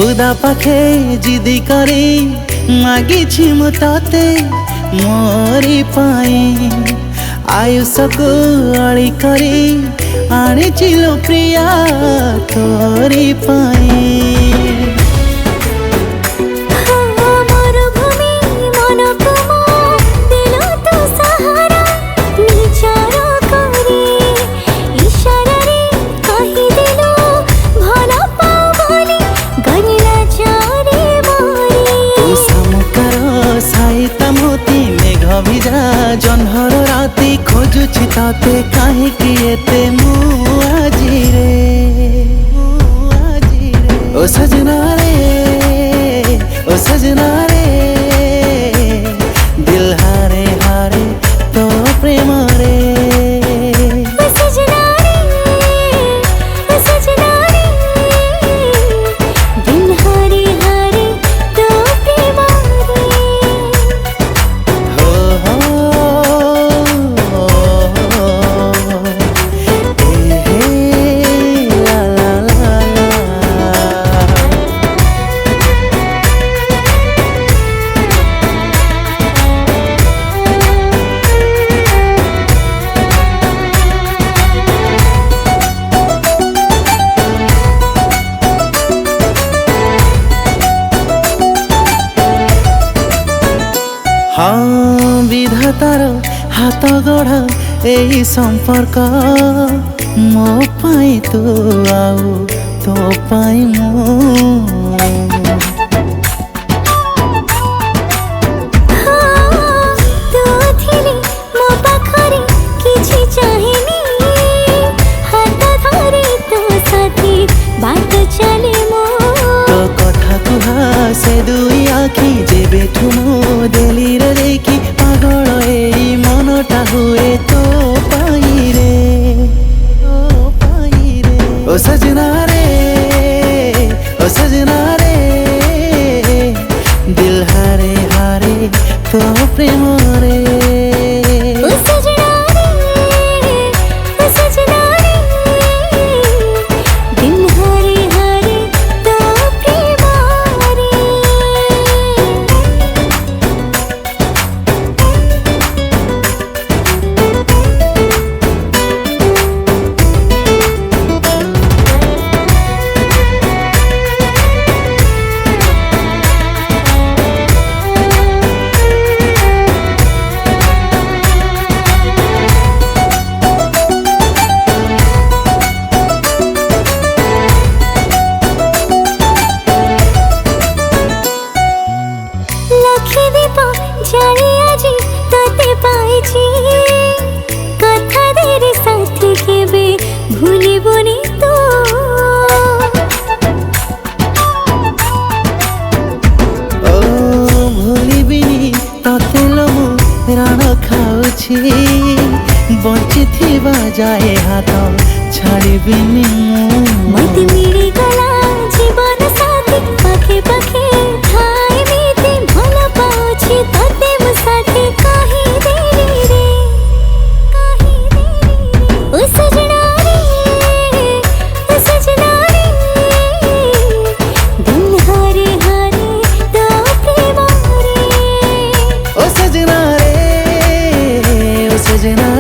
खुदा पाखे जिदी करी मागिछि मु तते मोरी पाई आयुष को अड़ी करी आनिछि लो प्रिया तोरी पाई। जन्हर राति खोजुछि ताते काहेकि एते मु आजी रे ओ सजना रे ओ सजना रे दिल हारे हारे तो प्रेम रे ओ सजना रे ओ सजना रे दिल हारे हारे तो प्रेम हाँ विधातार हाथ गढ़ा यही संपर्क मो पाई तू आउ तो पाई तो कथा कुहा से दुई आखि जेबे ठुमो देली रे देखी पागल एई मनटा हुए तो पाई रे ओ सजना रे ओ सजना रे दिल हारे हारे तो प्रेम रे बंची थिबा जाए हाथ छाड़बिनी मते मिली गला जीवन साथी पाखे पाखे ठाई मीते भल पाउछि तते मो साथी कहि देली रे ओ सजना रे ओ सजना रे दिल हारे हारे तो प्रेम रे ओ सजना रे ओ सजना